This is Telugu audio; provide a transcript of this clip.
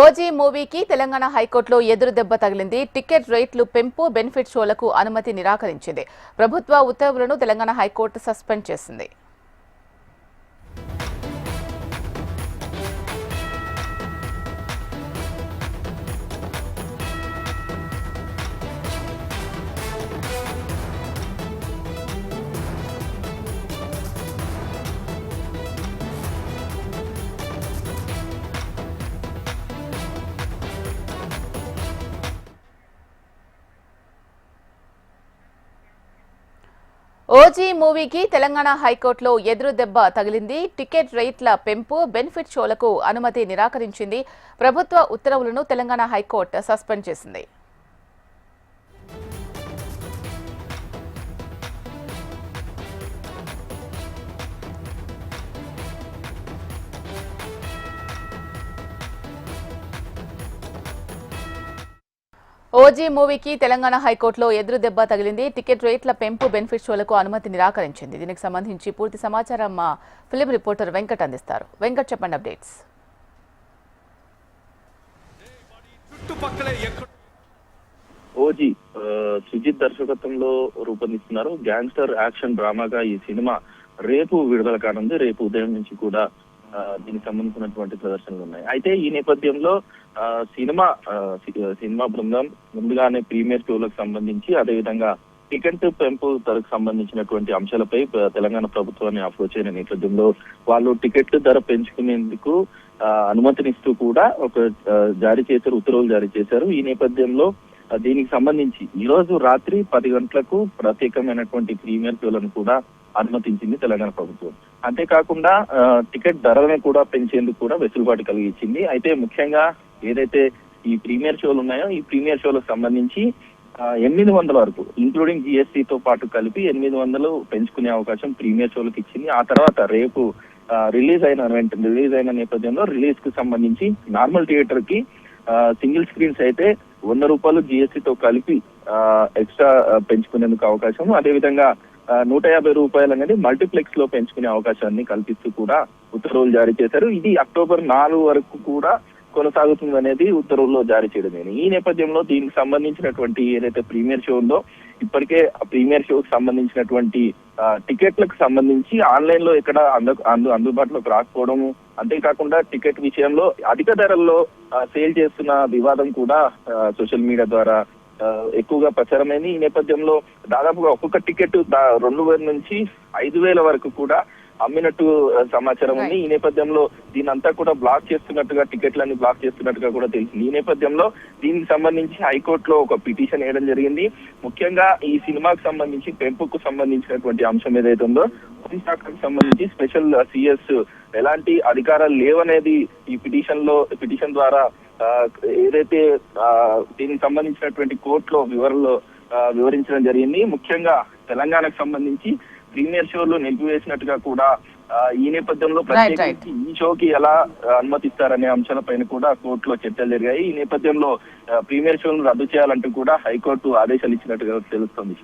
ఓజీ మూవీకి తెలంగాణ హైకోర్టులో ఎదురు దెబ్బ తగిలింది. టికెట్ రేట్లు పెంపు, బెనిఫిట్ షోలకు అనుమతి నిరాకరించింది. ప్రభుత్వ ఉత్తర్వులను తెలంగాణ హైకోర్టు సస్పెండ్ చేసింది. ఓజీ మూవీకి తెలంగాణ హైకోర్టులో ఎదురు దెబ్బ తగిలింది. టికెట్ రేట్ల పెంపు, బెనిఫిట్ షోలకు అనుమతి నిరాకరించింది. ప్రభుత్వ ఉత్తర్వులను తెలంగాణ హైకోర్టు సస్పెండ్ చేసింది. ఓజీ మూవీకి తెలంగాణ హైకోర్టులో ఎదురు దెబ్బ తగిలింది. టికెట్ రేట్ల పెంపు, బెనిఫిట్ షోలకు అనుమతి నిరాకరించింది. దీనికి సంబంధించి పూర్తి సమాచారం మా ఫిలిం రిపోర్టర్ వెంకట్ అందిస్తారు. వెంకట్, చెప్పండి అప్డేట్స్. ఓజీ సుజిత్ దర్శకత్వంలో రూపొందిస్తున్నారు. గ్యాంగ్స్టర్ యాక్షన్ డ్రామాగా ఈ సినిమా రేపు విడుదల కానుంది. రేపు ఉదయం నుంచి కూడా దీనికి సంబంధించినటువంటి ప్రదర్శనలు ఉన్నాయి. అయితే ఈ నేపథ్యంలో సినిమా బృందం ముందుగానే ప్రీమియర్ షోలకు సంబంధించి, అదేవిధంగా టికెట్ పెంపు ధరకు సంబంధించినటువంటి అంశాలపై తెలంగాణ ప్రభుత్వాన్ని అప్రోచ్ అయిన నేపథ్యంలో వాళ్ళు టికెట్ ధర పెంచుకునేందుకు అనుమతినిస్తూ కూడా ఉత్తర్వులు జారీ చేశారు. ఈ నేపథ్యంలో దీనికి సంబంధించి ఈ రోజు రాత్రి 10 గంటలకు ప్రత్యేకమైనటువంటి ప్రీమియర్ షోలను కూడా అనుమతించింది తెలంగాణ ప్రభుత్వం. అంతేకాకుండా టికెట్ ధరలను కూడా పెంచేందుకు కూడా వెసులుబాటు కలిగించింది. అయితే ముఖ్యంగా ఏదైతే ఈ ప్రీమియర్ షోలు ఉన్నాయో, ఈ ప్రీమియర్ షోలకు సంబంధించి 800 వరకు ఇంక్లూడింగ్ GST తో పాటు కలిపి 800 పెంచుకునే అవకాశం ప్రీమియర్ షోలకు ఇచ్చింది. ఆ తర్వాత రేపు రిలీజ్ అయిన నేపథ్యంలో రిలీజ్ కు సంబంధించి నార్మల్ థియేటర్ కి సింగిల్ స్క్రీన్స్ అయితే 100 రూపాయలు GST తో కలిపి ఎక్స్ట్రా పెంచుకునేందుకు అవకాశం, అదేవిధంగా 150 రూపాయలు అనేది మల్టీప్లెక్స్ లో పెంచుకునే అవకాశాన్ని కల్పిస్తూ కూడా ఉత్తర్వులు జారీ చేశారు. ఇది అక్టోబర్ 4 వరకు కూడా కొనసాగుతుంది అనేది ఉత్తర్వుల్లో జారీ చేయడం. ఈ నేపథ్యంలో దీనికి సంబంధించినటువంటి ఏదైతే ప్రీమియర్ షో ఉందో, ఇప్పటికే ఆ ప్రీమియర్ షోకి సంబంధించినటువంటి టికెట్లకు సంబంధించి ఆన్లైన్ లో ఎక్కడ అందుబాటులోకి రాకపోవడము, అంతేకాకుండా టికెట్ విషయంలో అధిక ధరల్లో సేల్ చేస్తున్న వివాదం కూడా సోషల్ మీడియా ద్వారా ఎక్కువగా ప్రచారమైంది. ఈ నేపథ్యంలో దాదాపుగా ఒక్కొక్క టికెట్ 2000 నుంచి 5000 వరకు కూడా అమ్మినట్టు సమాచారం ఉంది. ఈ నేపథ్యంలో దీనంతా కూడా టికెట్లన్నీ బ్లాక్ చేస్తున్నట్టుగా కూడా తెలిసింది. ఈ నేపథ్యంలో దీనికి సంబంధించి హైకోర్టులో ఒక పిటిషన్ వేయడం జరిగింది. ముఖ్యంగా ఈ సినిమాకు సంబంధించి పెంపుకు సంబంధించినటువంటి అంశం ఏదైతే ఉందో, పోలీస్ శాఖకు సంబంధించి స్పెషల్ CS ఎలాంటి అధికారాలు లేవనేది ఈ పిటిషన్ ద్వారా ఏదైతే దీనికి సంబంధించినటువంటి కోర్టులో వివరించడం జరిగింది. ముఖ్యంగా తెలంగాణకు సంబంధించి ప్రీమియర్ షోలు నిలిపివేసినట్టుగా కూడా ఈ నేపథ్యంలో ప్రత్యేకించి ఈ షోకి ఎలా అనుమతిస్తారనే అంశాలపైన కూడా కోర్టులో చర్చలు జరిగాయి. ఈ నేపథ్యంలో ప్రీమియర్ షోలను రద్దు చేయాలంటూ కూడా హైకోర్టు ఆదేశాలు ఇచ్చినట్టుగా తెలుస్తోంది.